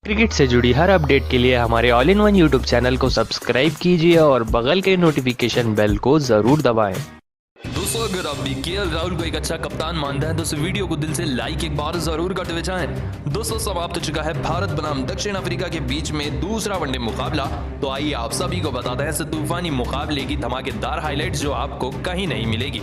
Cricket से जुड़ी हर update के लिए हमारे all in one YouTube channel को सब्सक्राइब कीजिए और बगल के नोटिफिकेशन बेल को जरूर दबाएं। दोस्तों, अगर आप भी केएल राहुल को एक अच्छा कप्तान मानते हैं तो इस वीडियो को दिल से लाइक एक बार जरूर करते हुए जाएं। दोस्तों, समाप्त हो चुका है भारत बनाम दक्षिण अफ्रीका के बीच में दूसरा वनडे मुकाबला। तो आइए आप सभी को बताते हैं इस तूफानी मुकाबले की धमाकेदार हाइलाइट्स जो आपको कहीं नहीं मिलेगी।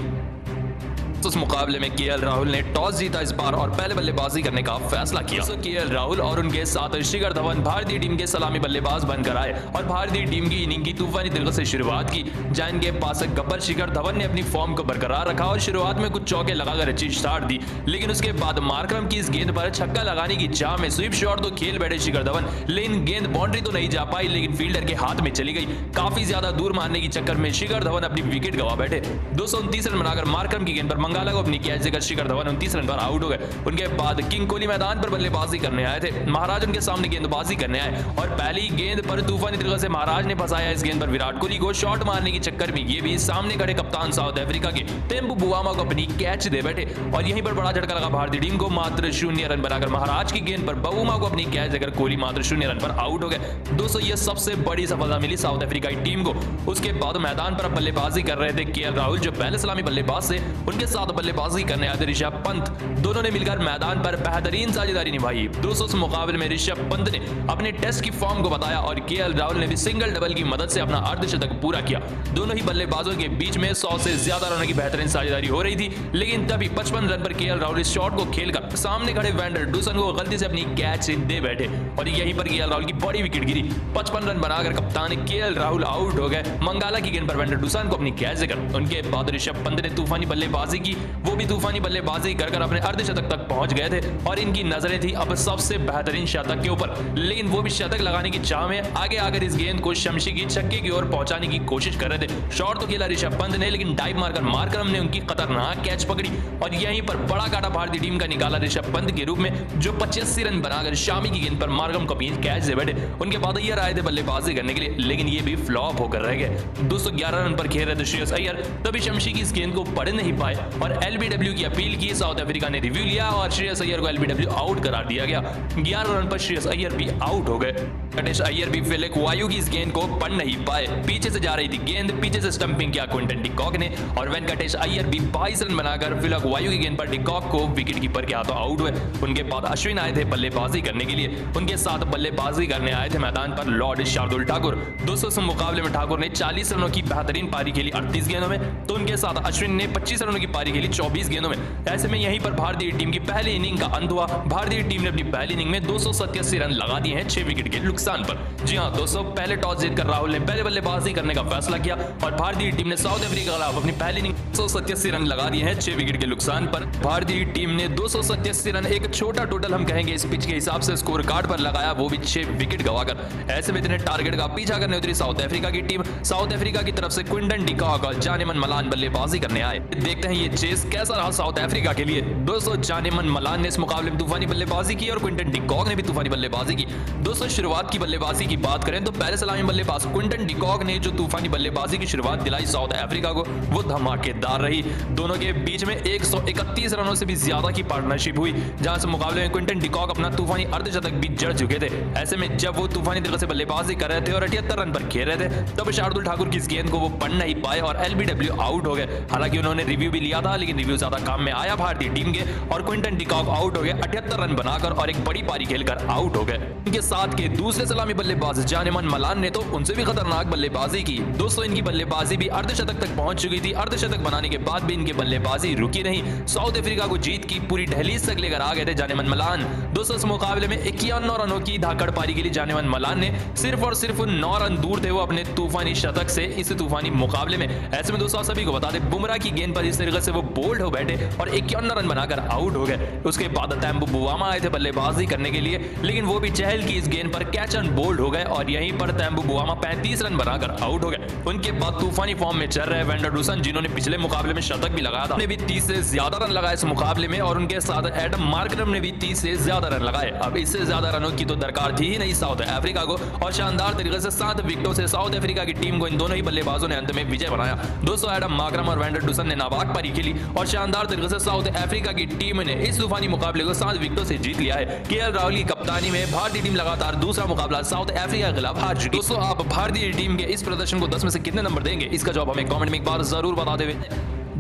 उस मुकाबले में केएल राहुल ने टॉस जीता इस बार और पहले बल्लेबाजी करने का फैसला किया। केएल राहुल और उनके साथ शिखर धवन भारतीय टीम के सलामी बल्लेबाज बनकर आए और भारतीय टीम की इनिंग की तूफानी तरीके से शुरुआत की। जहां इनके पास गब्बर शिखर धवन ने अपनी फॉर्म को बरकरार रखा और शुरुआत में कुछ चौके लगाकर अच्छी स्टार्ट दी, लेकिन उसके बाद मार्करम की इस गेंद पर छक्का लगाने की चाह में स्वीप शॉट तो खेल बैठे शिखर धवन, लेकिन गेंद बाउंड्री तो नहीं जा पाई, लेकिन फील्डर के हाथ में चली गई। काफी ज्यादा दूर मारने की चक्कर में शिखर धवन अपनी विकेट गवा बैठे। 229 रन बनाकर मार्करम की गेंद पर मंगाला को अपनी कैच देकर शिखर धवन 29 रन पर आउट हो गए। उनके बाद किंग कोहली मैदान पर बल्लेबाजी करने आए थे। महाराज उनके सामने गेंदबाजी करने आए और पहली गेंद पर तूफानी तरीके से महाराज ने फंसाया इस गेंद पर विराट कोहली को। शॉट मारने की चक्कर में ये भी सामने खड़े कप्तान साउथ अफ्रीका के तेम्बू बुआमा को अपनी कैच दे बैठे और यहीं पर बड़ा झटका लगा भारतीय टीम को। मात्र 0 रन बनाकर महाराज की गेंद पर बुआमा को अपनी कैच देकर कोहली मात्र 0 रन पर आउट हो गए। दोस्तों, ये सबसे बड़ी सफलता मिली साउथ अफ्रीका की टीम को। उसके बाद मैदान पर बल्लेबाजी कर रहे थे केएल राहुल जो पहले सलामी बल्लेबाज से, उनके साथ बल्लेबाजी करने आए थे ऋषभ पंत। दोनों ने मिलकर मैदान पर बेहतरीन साझेदारी निभाई। दोस्तों, इस मुकाबले में ऋषभ पंत ने अपने टेस्ट की फॉर्म को बताया और केएल राहुल ने भी सिंगल डबल की मदद से अपना अर्धशतक पूरा किया। दोनों ही बल्लेबाजों के बीच में 100 से ज्यादा रनों की बेहतरीन साझेदारी हो रही थी, लेकिन तभी 55 रन पर केएल राहुल इस शॉट को खेलकर सामने खड़े वैंडर डूसन को गलती से अपनी कैच दे बैठे और यहीं पर केएल राहुल की बड़ी विकेट गिरी। 55 रन बनाकर कप्तान केएल राहुल आउट हो गए। मंगाला की गेंद पर वैंडर डूसन को अपनी कैच देकर। उनके बाद ऋषभ पंत ने तूफानी बल्लेबाजी की, वो भी तूफानी बल्लेबाजी कर अपने अर्धशतक तक पहुंच गए थे और इनकी नजरें थी अब सबसे बेहतरीन शतक के ऊपर, लेकिन वो भी शतक लगाने की चाह में आगे आकर इस गेंद को शमशी की छक्के की ओर पहुंचाने की कोशिश कर रहे थे। शॉट तो खेला ऋषभ पंत ने, लेकिन डाइव मारकर मार्करम ने उनकी खतरनाक कैच पकड़ी और यहीं पर बड़ा काटा भारतीय टीम का निकाला ऋषभ पंत के रूप में, जो 85 रन बनाकर शामी की गेंद पर मार्करम को कैच दे बैठे। उनके बाद ये आए थे बल्लेबाजी करने के लिए, लेकिन ये भी फ्लॉप होकर रह गए। 211 रन पर खेल रहे थे श्रेयस अय्यर, तभी शमशी की इस गेंद को पढ़ नहीं पाए और एलबीडब्ल्यू की अपील की। साउथ अफ्रीका ने रिव्यू लिया और श्रेयस अय्यर को एलबीडब्ल्यू आउट करार दिया गया। 11 रन पर श्रेयस अय्यर भी आउट हो गए। वेंकटेश अय्यर भी फिलिप वायु की इस गेंद को पढ़ नहीं पाए। पीछे से जा रही थी गेंद, पीछे से स्टंपिंग किया क्विंटन डिकॉक ने और वेंकटेश अय्यर भी 22 रन बनाकर फिलिप वायु की गेंद पर डिकॉक को विकेट कीपर के हाथों आउट हुए। उनके बाद अश्विन आए थे बल्लेबाजी करने के लिए। उनके साथ बल्लेबाजी करने आए थे मैदान पर लॉर्ड शार्दुल ठाकुर। दोस्तों, इस मुकाबले में ठाकुर ने 40 रनों की बेहतरीन पारी खेली 38 गेंदों में, तो उनके साथ अश्विन ने 25 रनों की पारी खेली 24 गेंदों में। ऐसे में यहीं पर भारतीय टीम की पहली इनिंग का अंत हुआ। भारतीय टीम ने अपनी पहली इनिंग में 287 रन लगा दिए हैं 6 विकेट के नुकसान पर। जी हां दोस्तों, पहले टॉस जीतकर राहुल ने पहले बल्लेबाजी करने का फैसला किया और भारतीय टीम ने साउथ अफ्रीका के खिलाफ अपनी पहली इनिंग 287 रन लगा दिए हैं 6 विकेट के नुकसान पर। भारतीय टीम ने 287 रन, एक छोटा टोटल हम कहेंगे इस पिच के हिसाब से, स्कोर कार्ड पर लगाया, वो भी 6 विकेट गवाकर। ऐसे में इतने टारगेट का पीछा करने उतरी साउथ अफ्रीका की टीम। साउथ अफ्रीका की तरफ से क्विंटन डिकॉक और जानेमन मलान बल्लेबाजी करने आए। देखते हैं ये चेस कैसा रहा साउथ अफ्रीका के लिए। दोस्तों, जानेमन मलान ने इस मुकाबले में तूफानी बल्लेबाजी की और क्विंटन डिकॉक ने भी तूफानी बल्लेबाजी की। दोस्तों, शुरुआत की बल्लेबाजी की बात करें तो पहले सलामी बल्लेबाज क्विंटन डिकॉक ने जो तूफानी बल्लेबाजी की शुरुआत दिलाई साउथ अफ्रीका को, वो धमाकेदार रही। दोनों के बीच में 131 रनों से भी ज्यादा की पार्टनरशिप हुई, जहां से मुकाबले में क्विंटन डिकॉक अपना तूफानी अर्धशतक भी जड़ चुके थे। ऐसे में जब वो तूफानी तरीके से बल्लेबाजी कर रहे थे और 78 रन पर खेल रहे थे, तब शार्दुल ठाकुर की इस गेंद को वो पढ़ नहीं पाए और एलबीडब्ल्यू आउट हो गए। हालांकि उन्होंने रिव्यू भी लिया था, लेकिन रिव्यू ज्यादा काम में आया भारतीय टीम के और क्विंटन डिकॉक आउट हो गए 78 रन बनाकर और एक बड़ी पारी खेलकर आउट हो गए। इनके साथ के दूसरे सलामी बल्लेबाज जानेमन मलान ने तो उनसे भी खतरनाक बल्लेबाजी की। दोस्तों, इनकी बल्लेबाजी भी अर्धशतक तक पहुंच चुकी थी। अर्धशतक बनाने के बाद भी इनकी बल्लेबाजी रुकी नहीं। साउथ अफ्रीका को जीत की पूरी दहलीज तक लेकर आ गए थे जानेमन मलान। दोस्तों, इस मुकाबले में 51 रनों की धाकड़ पारी के लिए जानेमन मलान ने सिर्फ और सिर्फ 9 रन दूर थे वो अपने तूफानी शतक से इस तूफानी मुकाबले में। ऐसे में दोस्तों, सभी को बता दें, बुमराह की गेंद पर इस तरीके से वो बोल्ड हो बैठे और 51 रन बनाकर आउट हो गए। उसके बाद तेम्बू बुआमा आए थे बल्लेबाजी करने के लिए, लेकिन वो भी चहल की इस गेंद पर कैच एंड बोल्ड हो गए और यहीं पर तेम्बू बुआमा 35 रन बनाकर आउट हो गए। उनके बाद तूफानी फॉर्म में चल रहे वैंडर डूसन, जिन्होंने पिछले मुकाबले में शतक भी लगाया था, ने भी 30 से ज्यादा रन लगाए इस मुकाबले में और उनके साथ एडम मार्करम ने भी 30 से ज्यादा रन लगाए। अब इससे ज्यादा रनों की तो दरकार थी ही नहीं साउथ अफ्रीका को और शानदार तरीके से 7 विकेटों से साउथ अफ्रीका की टीम को इन दोनों ही बल्लेबाजों ने अंत में विजय बनाया। दोस्तों, एडम मार्करम और वैंडर डूसन ने नाबाग पारी खेली और शानदार तरीके से साउथ अफ्रीका की टीम ने इस तूफानी मुकाबले को 7 विकेटों से जीत लिया है। केएल राहुल की कप्तानी में भारतीय टीम लगातार दूसरा मुकाबला साउथ अफ्रीका के खिलाफ हार चुकी। दोस्तों आप भारतीय टीम के इस प्रदर्शन को 10 में से कितने नंबर देंगे, इसका जवाब हमें कमेंट में एक बार जरूर बता दें।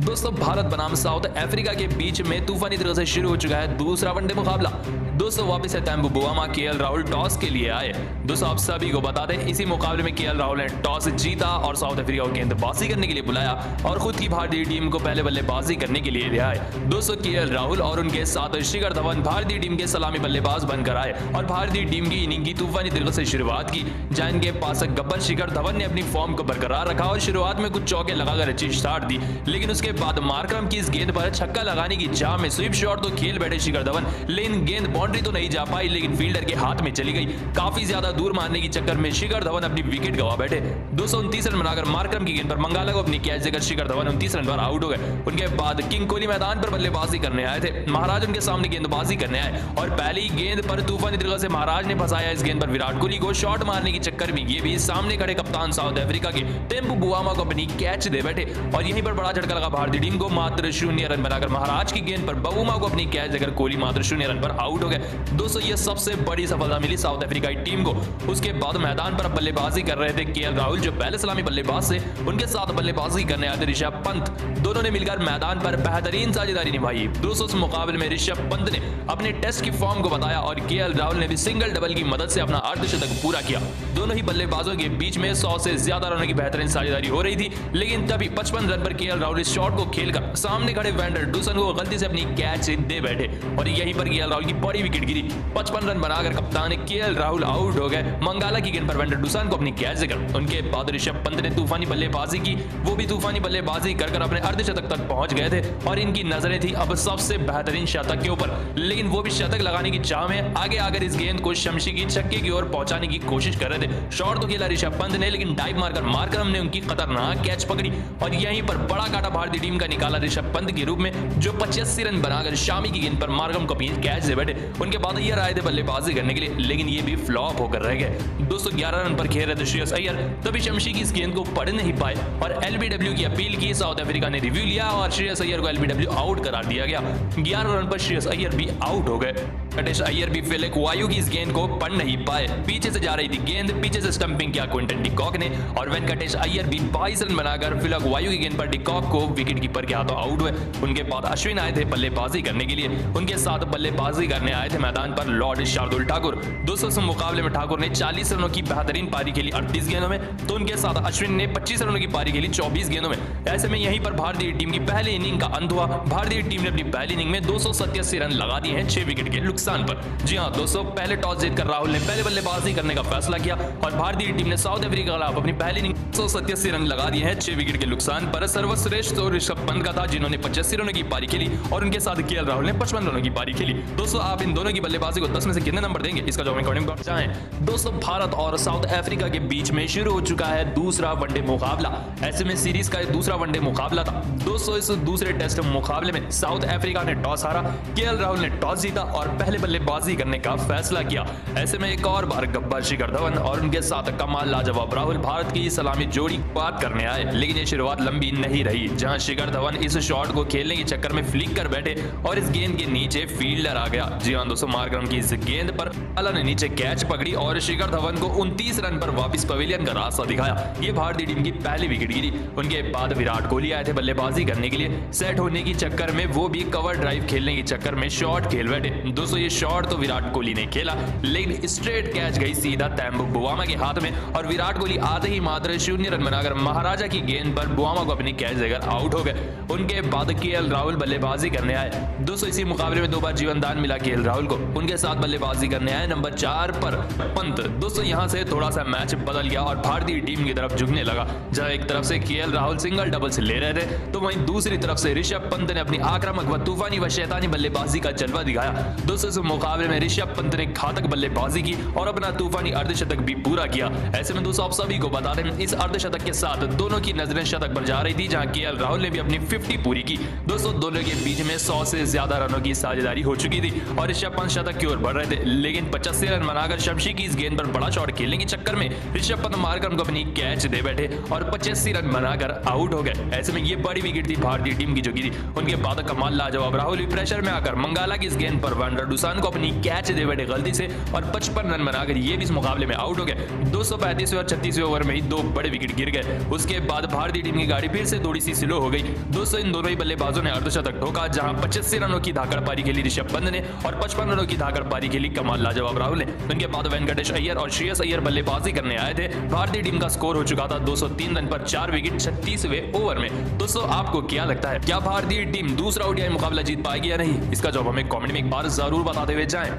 दोस्तों भारत बनाम साउथ अफ्रीका के बीच में तूफानी तरह से शुरू हो चुका है दूसरा वनडे मुकाबला। दोस्तों वापस है तैम्बू बुआमा, केएल राहुल टॉस के लिए आए। दोस्तों आप सभी को बता दें इसी मुकाबले में केएल राहुल ने टॉस जीता और साउथ अफ्रीका को गेंदबाजी करने के लिए बुलाया और खुद की भारतीय टीम को पहले बल्लेबाजी करने के लिए ले आए। दोस्तों केएल राहुल और उनके साथ शिखर धवन भारतीय टीम के सलामी बल्लेबाज बनकर आए और भारतीय टीम की इनिंग की तूफानी तरीके से शुरुआत की, जहां इनके पास गब्बर शिखर धवन ने अपनी फॉर्म को बरकरार रखा और शुरुआत में कुछ चौके लगाकर अच्छी स्टार्ट दी, लेकिन उसके बाद मार्करम की इस गेंद पर छक्का लगाने की चाह में स्वीप शॉट तो खेल बैठे शिखर धवन, लेकिन गेंद बाउंड्री तो नहीं जा पाई, लेकिन फील्डर के हाथ में चली गई। काफी ज्यादा दूर मारने के चक्कर में शिखर धवन अपनी विकेट गवा बैठे। 229 रन बनाकर मार्करम की गेंद पर मंगाला को अपनी कैच देकर शिखर धवन 29 रन पर आउट हो गए। उनके बाद किंग कोहली मैदान पर बल्लेबाजी करने आए थे। महाराज उनके सामने गेंदबाजी करने आए और पहली गेंद पर तूफानी तरीके से महाराज ने फंसाया इस गेंद पर विराट कोहली को शॉट मारने के चक्कर में ये भी सामने खड़े कप्तान साउथ अफ्रीका के टेम्पू बुआमा को अपनी कैच दे बैठे और यहीं पर बड़ा झटका लगा भारतीय टीम को। मात्र 0 रन बनाकर महाराज की गेंद पर बुआमा को अपनी कैच देकर कोहली मात्र 0 रन पर आउट हो गए। दोस्तों ये सबसे बड़ी सफलता मिली साउथ अफ्रीकाई टीम को। उसके बाद मैदान पर बल्लेबाजी कर रहे थे केएल राहुल जो पहले सलामी बल्लेबाज से, उनके साथ बल्लेबाजी करने आए थे ऋषभ पंत। दोनों ने मिलकर मैदान पर बेहतरीन साझेदारी निभाई। दोस्तों इस मुकाबले में ऋषभ पंत ने अपने टेस्ट की फॉर्म को बताया और केएल राहुल ने भी सिंगल डबल की मदद से अपना अर्धशतक पूरा किया। दोनों ही बल्लेबाजों के बीच में 100 से ज्यादा रनों की बेहतरीन साझेदारी हो रही थी, लेकिन तभी 55 रन पर केएल राहुल इस शॉट को खेलकर सामने खड़े वैंडर डूसन को गलती से अपनी कैच दे बैठे और यहीं पर केएल राहुल की बड़ी विकेट गिरी। 55 रन बनाकर कप्तान केएल राहुल आउट हो गए। मंगाला की गेंद पर वैंडर डूसन को अपनी कैच देकर। उनके बाद ऋषभ पंत ने तूफानी बल्लेबाजी की, वो भी तूफानी बल्लेबाजी कर अपने अर्धशतक तक पहुंच गए थे और इनकी नजरें थी अब सबसे बेहतरीन शतक के ऊपर, लेकिन वो भी शतक लगाने की चाह में आगे आकर इस गेंद को शमशी की छक्के की ओर पहुंचाने की कोशिश कर रहे थे। शॉट तो खेला ऋषभ पंत ने, लेकिन डाइव मारकर मार्करम ने उनकी खतरनाक कैच पकड़ी और यहीं पर बड़ा काटा भारतीय टीम का निकाला ऋषभ पंत के रूप में, जो 85 रन बनाकर शामी की गेंद पर मार्करम को कैच दे बैठे। उनके बाद ये आए थे बल्लेबाजी करने के लिए, लेकिन ये भी फ्लॉप होकर रह गए। दोस्तों 11 रन पर खेल रहे थे श्रेयस अय्यर, तभी शमशी की इस गेंद को पढ़ नहीं पाए और एलबीडब्ल्यू की अपील की। साउथ अफ्रीका ने रिव्यू लिया और श्रेयस अय्यर को एलबीडब्ल्यू आउट करार दिया गया। 11 रन पर श्रेयस अय्यर भी आउट हो गए। वेंकटेश अय्यर भी फिलिक वायु की इस गेंद को पढ़ नहीं पाए। पीछे से जा रही थी गेंद, पीछे से स्टंपिंग किया क्विंटन डिकॉक ने और वेंकटेश अय्यर भी 22 रन बनाकर फिलिक वायु की गेंद पर डिकॉक को विकेट कीपर के हाथों आउट हुए। उनके बाद अश्विन आए थे बल्लेबाजी करने के लिए। उनके साथ बल्लेबाजी करने आए थे मैदान पर लॉर्ड शार्दुल ठाकुर। दोस्तों इस मुकाबले में ठाकुर ने 40 रनों की बेहतरीन पारी खेली 38 गेंदों में, तो उनके साथ अश्विन ने 25 रनों की पारी खेली 24 गेंदों में। ऐसे में यहीं पर भारतीय टीम की पहली इनिंग का अंत हुआ। भारतीय टीम ने अपनी पहली इनिंग में 287 रन लगा दिए हैं 6 विकेट के नुकसान पर। जी हां दोस्तों, पहले टॉस जीतकर राहुल ने पहले बल्लेबाजी करने का फैसला किया और भारतीय टीम ने साउथ अफ्रीका के खिलाफ अपनी पहली इनिंग 287 रन लगा दिए हैं 6 विकेट के नुकसान पर। सर्वश्रेष्ठ तो ऋषभ पंत का था जिन्होंने 85 रनों की पारी खेली और उनके साथ केएल राहुल ने 55 रनों की पारी खेली। दोस्तों आप इन दोनों की बल्लेबाजी को 10 में से कितने नंबर देंगे, इसका जवाब कमेंट में बताएं। दोस्तों भारत और साउथ अफ्रीका के बीच में शुरू हो चुका है दूसरा वनडे मुकाबला। ऐसे में सीरीज का दूसरा वनडे मुकाबला था। दोस्तों इस दूसरे टेस्ट मुकाबले में साउथ अफ्रीका ने टॉस हारा, केएल राहुल ने टॉस जीता और पहले बल्लेबाजी करने का फैसला किया। ऐसे में एक और बार गब्बर शिखर धवन और उनके साथ कमाल लाजवाब राहुल भारत की सलामी जोड़ी बात करने आए, लेकिन ये शुरुआत लंबी नहीं रही, जहां शिखर धवन इस शॉट को खेलने के चक्कर में फ्लिक कर बैठे और इस गेंद के नीचे फील्डर आ गया। जी हां दोस्तों, मार्करम की इस गेंद पर अल्लाह ने नीचे कैच पकड़ी और शिखर धवन को 29 रन पर वापस पवेलियन का रास्ता दिखाया। ये भारतीय टीम की पहली विकेट गिरी। उनके बाद विराट कोहली आए थे बल्लेबाजी करने के लिए। सेट होने के चक्कर में वो भी कवर ड्राइव खेलने के चक्कर में शॉट खेल बैठे। दोस्तों ये शॉट तो विराट कोहली ने खेला, लेकिन स्ट्रेट कैच गई सीधा तैम्बू बुआमा के हाथ में और विराट कोहली आते ही मात्र 0 रन बनाकर महाराजा की गेंद पर बुआमा को अपनी कैच देकर आउट हो गए। उनके बाद केएल राहुल बल्लेबाजी करने आए। दोस्तों इसी मुकाबले में 2 बार जीवन दान मिला केएल राहुल को। उनके साथ बल्लेबाजी करने आए नंबर 4 पर पंत। दोस्तों यहां से थोड़ा सा मैच बदल गया और भारतीय टीम की तरफ झुकने लगा। जहां एक तरफ से केएल राहुल सिंगल डबल से ले रहे थे, तो वहीं दूसरी तरफ से ऋषभ पंत ने अपनी आक्रामक व तूफानी व शैतानी बल्लेबाजी का जलवा दिखाया। दोस्तों इस मुकाबले में ऋषभ पंत ने घातक बल्लेबाजी की और अपना तूफानी अर्धशतक भी पूरा किया। ऐसे में दोस्तों आप सभी को बता दें, इस अर्धशतक के साथ दोनों की नजरें शतक पर जा रही थी, जहां केएल राहुल ने भी अपनी 50 पूरी की। दोस्तों दोनों के बीच में 100 से ज्यादा रनों की साझेदारी हो चुकी थी और ऋषभ पंत शतक की ओर बढ़ रहे थे, लेकिन 85 रन बनाकर शमशी की इस गेंद पर बड़ा शॉट खेलने के चक्कर में ऋषभ पंत मारकर उनको अपनी कैच दे बैठे और 85 रन बनाकर आउट हो गए। ऐसे में ये बड़ी विकेट थी भारतीय टीम की जो गिरी। उनके बाद कमाल लाजवाब राहुल भी प्रेशर में आकर मंगाला की इस गेंद पर वैंडर डुसान को अपनी कैच दे बैठे गलती से और 55 रन बनाकर ये भी इस मुकाबले में आउट हो गए। 235वें और 36वें ओवर में ही 2 बड़े विकेट गिर गए। उसके बाद भारतीय टीम की गाड़ी फिर से थोड़ी सी स्लो हो गई। दोस्तों इन दोनों ही बल्लेबाजों ने अर्धशतक ठोका, जहां 85 रनों की धाकड़ पारी खेली ऋषभ पंत ने और 55 रनों की धाकड़ पारी खेली कमाल लाजवाब राहुल ने। उनके बाद वेंकटेश अय्यर और श्रेयस अय्यर बल्लेबाजी करने आए थे। भारतीय टीम का स्कोर हो चुका था 203 रन पर 4 विकेट 36वें ओवर में। दोस्तों आपको क्या लगता है, क्या भारतीय टीम दूसरा ओडीआई मुकाबला जीत पाएगी या नहीं? इसका जवाब हमें कमेंट में एक बार जरूर बताते हुए जाएं।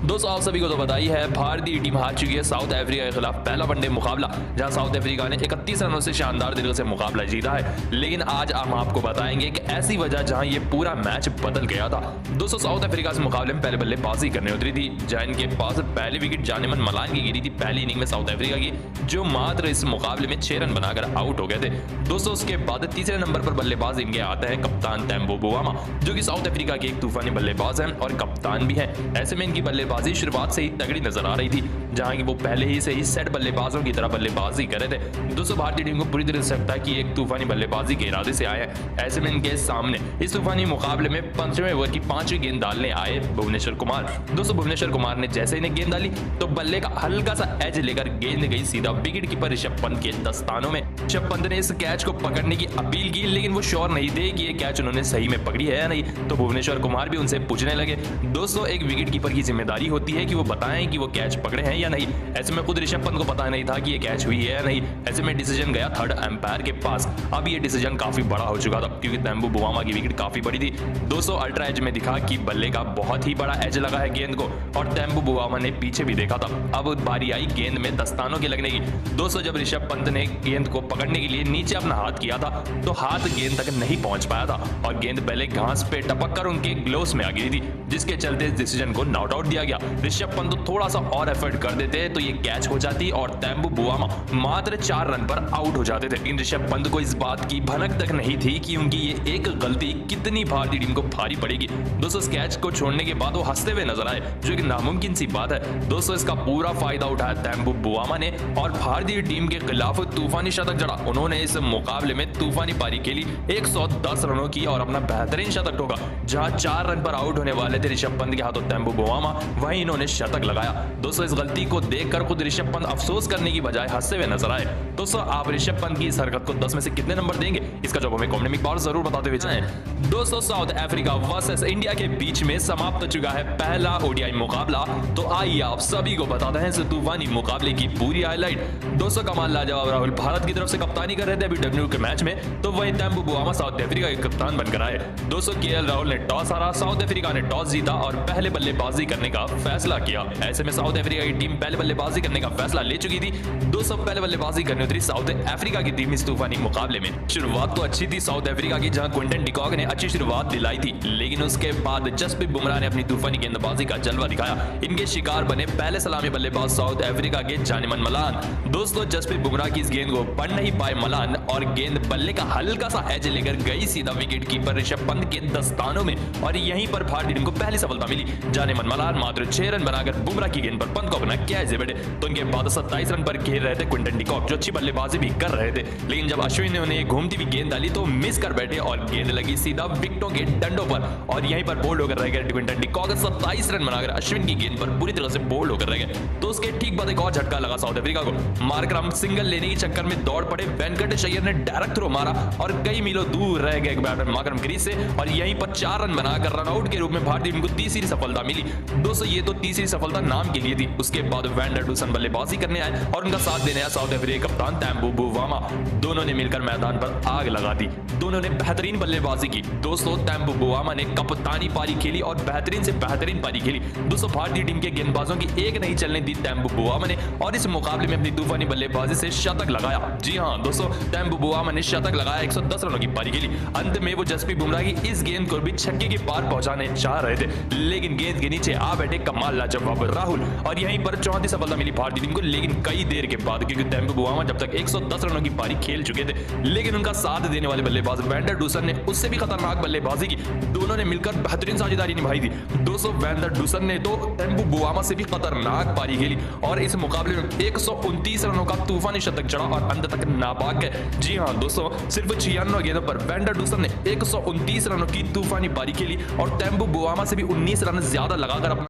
दोस्तों आप सभी को तो बताई है, भारतीय टीम हार चुकी है साउथ अफ्रीका के खिलाफ पहला वनडे मुकाबला, जहां साउथ अफ्रीका ने 31 रनों से शानदार तरीके से मुकाबला जीता है। लेकिन आज हम आपको बताएंगे कि ऐसी वजह जहां ये पूरा मैच बदल गया था। दोस्तों साउथ अफ्रीका से मुकाबले में पहले बल्लेबाजी करने उतरी थी, जहां इनके पास पहली विकेट जानेमन मलान की गिरी थी पहली इनिंग में साउथ अफ्रीका की, जो मात्र इस मुकाबले में 6 रन बनाकर आउट हो गए थे। दोस्तों उसके बाद तीसरे नंबर पर बल्लेबाज इनके आते हैं कप्तान तेम्बो बुआमा, जो कि साउथ अफ्रीका के एक तूफानी बल्लेबाज हैं और कप्तान भी हैं। ऐसे में इनकी बल्लेबाजी शुरुआत से ही तगड़ी नजर आ रही थी, जहां की वो पहले ही से ही सेट बल्लेबाजों की तरह बल्लेबाजी कर रहे थे। दोस्तों भारतीय टीम को पूरी तरह से लगता है कि एक तूफानी बल्लेबाजी के इरादे से आए हैं। ऐसे में इनके सामने इस तूफानी मुकाबले में 5वें ओवर की 5वीं गेंद डालने आए भुवनेश्वर कुमार। दोस्तों भुवनेश्वर कुमार ने जैसे इन्हें गेंद डाली तो बल्ले का हल्का सा एज लेकर गेंद गई सीधा विकेट कीपर ऋषभ पंत के दस्तानों में। ऋषभ पंत ने इस कैच को पकड़ने की अपील की, लेकिन वो श्योर नहीं थे कि ये कैच उन्होंने सही में पकड़ी है या नहीं, तो भुवनेश्वर कुमार भी उनसे पूछने लगे। दोस्तों एक विकेट कीपर की जिम्मेदारी होती है कि वो बताएं कि वो कैच पकड़े हैं या नहीं। ऐसे में खुद ऋषभ पंत को पता नहीं था कि ये कैच हुई है या नहीं। ऐसे में डिसीजन गया थर्ड एम्पायर के पास। अब ये डिसीजन काफी बड़ा हो चुका था, क्योंकि तेम्बो बुआमा की विकेट काफी बड़ी थी। दोस्तों अल्ट्रा एज में दिखा कि बल्ले का बहुत ही बड़ा एज लगा है गेंद को, और तेम्बो बुआमा ने पीछे भी देखा था। अब बारी आई गेंद में दस्तानों के लगने की। दोस्तों जब ऋषभ पंत ने गेंद को पकड़ने के लिए नीचे अपना हाथ किया था, तो हाथ गेंद तक नहीं पहुंच पाया था और गेंद पहले घास पे टपक कर उनके ग्लोव्स में आ गई थी, जिसके चलते इस डिसीजन को नॉट आउट दिया गया। ऋषभ पंत थोड़ा सा और एफर्ट कर देते तो ये कैच हो जाती और तेम्बो बुआमा मात्र 4 रन पर आउट हो जाते थे। लेकिन ऋषभ पंत को इस बात की भनक तक नहीं थी कि उनकी ये एक गलती कितनी भारतीय टीम को भारी पड़ेगी। दोस्तों इस कैच को छोड़ने के बाद वो हंसते हुए नजर आए, जो एक नामुमकिन सी बात है। दोस्तों इसका पूरा फायदा उठाया तेम्बो बुआमा ने और भारतीय टीम के खिलाफ तूफानी शतक जड़ा। उन्होंने इस मुकाबले में तूफानी पारी खेली, 110 रनों की और अपना बेहतरीन शतक ठोका। जहां 4 रन पर आउट होने वाले थे ऋषभ पंत के हाथों तेम्बो बुआमा, वहीं इन्होंने शतक लगाया। दोस्तों इस गलती को देखकर खुद ऋषभ पंत अफसोस करने की बजाय हंसते हुए नजर आए। दोस्तों आप ऋषभ पंत की इस हरकत को 10 में से कितने नंबर देंगे? इसका जवाब हमें कमेंट में एक बार जरूर बताते हुए जाएं। दोस्तों साउथ अफ्रीका वर्सेस इंडिया के बीच में समाप्त हो चुका है पहला ओडीआई मुकाबला। तो आइए आप सभी को बताते हैं इस तूफानी मुकाबले की पूरी हाईलाइट। दोस्तों कमाल लाजवाब राहुल भारत की तरफ से कप्तानी कर रहे थे अभी डब्ल्यू के मैच में, तो वहीं तेम्बो बुआमा साउथ अफ्रीका के कप्तान बनकर आए। दोस्तों केएल राहुल ने टॉस हारा, साउथ अफ्रीका ने टॉस जीता और पहले बल्लेबाजी करने का फैसला किया। ऐसे में साउथ अफ्रीका की टीम पहले बल्लेबाजी करने का फैसला ले चुकी थी। दोस्तों पहले बल्लेबाजी करने उतरी साउथ अफ्रीका की टीम इस तूफानी मुकाबले में। शुरुआत तो अच्छी थी साउथ अफ्रीका की, जहां क्विंटन डिकॉक ने अच्छी शुरुआत दिलाई थी, लेकिन उसके बाद जसप्रीत बुमराह ने अपनी तूफानी गेंदबाजी का जलवा दिखाया। इनके शिकार बने पहले सलामी बल्लेबाज साउथ अफ्रीका के जानेमन मलान। दोस्तों जसप्रीत बुमराह की इस गेंद को पढ़ नहीं पाए मलान और गेंद बल्ले का हल्का सा एज लेकर गई सीधा विकेट कीपर ऋषभ पंत के दस्तानों में, और यहीं पर भारतीय टीम को पहली सफलता मिली। जानेमन मलान मात्र 6 रन बनाकर बुमराह की गेंद पर पंत को अपना कैच दे बैठे। तो उनके बाद 27 रन पर घेर रहे थे क्विंटन डिकॉक, जो अच्छी बल्लेबाजी भी कर रहे थे, लेकिन जब अश्विन ने उन्हें घूमती हुई गेंद डाली तो मिस कर बैठे और गेंद लगी सीधा विकेटों के डंडों पर, और यहीं पर बोल्ड होकर रह गए क्विंटन डिकॉक। 27 रन बनाकर अश्विन की गेंद पर पूरी तरह से बोल्ड होकर रह गए। तो उसके ठीक बाद एक और झटका लगा साउथ अफ्रीका को। मार्करम सिंगल लेने के चक्कर में दौड़ पड़े, वेंकटेश अय्यर ने डायरेक्ट थ्रो मारा और कई मीलों दूर रह गए बैट्समैन मार्करम क्रीज से, और यहीं पर 4 रन बनाकर रन आउट के रूप में भारतीय टीम को तीसरी सफलता मिली। दोस्तों ये तो तीसरी सफलता नाम के लिए थी। उसके बाद वैंडर डुसन बल्लेबाजी करने आए और उनका साथ देने आया साउथ अफ्रीका कप्तान तेम्बो बुआमा। दोनों ने मिलकर मैदान पर आग लगा दी। दोनों ने बेहतरीन बल्लेबाजी की। दोस्तों तेम्बो बुआमा ने कप्तानी पारी खेली और बेहतरीन से बेहतरीन पारी खेली। दोस्तों भारतीय टीम के गेंदबाजों की एक नहीं चलने दी तेम्बो बुआमा ने, और इस मुकाबले में अपनी तूफानी बल्लेबाजी से शतक लगाया। जी हां दोस्तों तेम्बो बुआमा ने शतक लगाया, 110 रनों की पारी खेली। अंत में वो जसप्रीत बुमराह की इस गेंद को भी छक्के के पार पहुंचाने चाह रहे रहे थे, लेकिन गेंद के नीचे आ बैठे कमाल लाजवाब राहुल और यहीं पर चौथी सफलता मिली भारतीय टीम को। लेकिन कई देर के बाद, क्योंकि टेम्पो बुआमा जब तक 110 रनों की पारी खेल चुके थे, लेकिन उनका साथ देने वाले बल्लेबाज वैंडर डूसन ने उससे भी खतरनाक बल्लेबाजी की। दोनों ने मिलकर बेहतरीन साझेदारी निभाई थी। दोस्तों वैंडर डूसन ने तो टेम्पो बुआमा से भी खतरनाक पारी खेली और इस मुकाबले में 129 रनों का तूफानी शतक चढ़ा और अंत तक नाबाद गए। जी हाँ दोस्तों, सिर्फ 96 गेंदों पर वैंडर डूसन ने 129 रनों की तूफानी पारी खेली और टेम्पो बुआमा से भी 19 रन ज्यादा लगाकर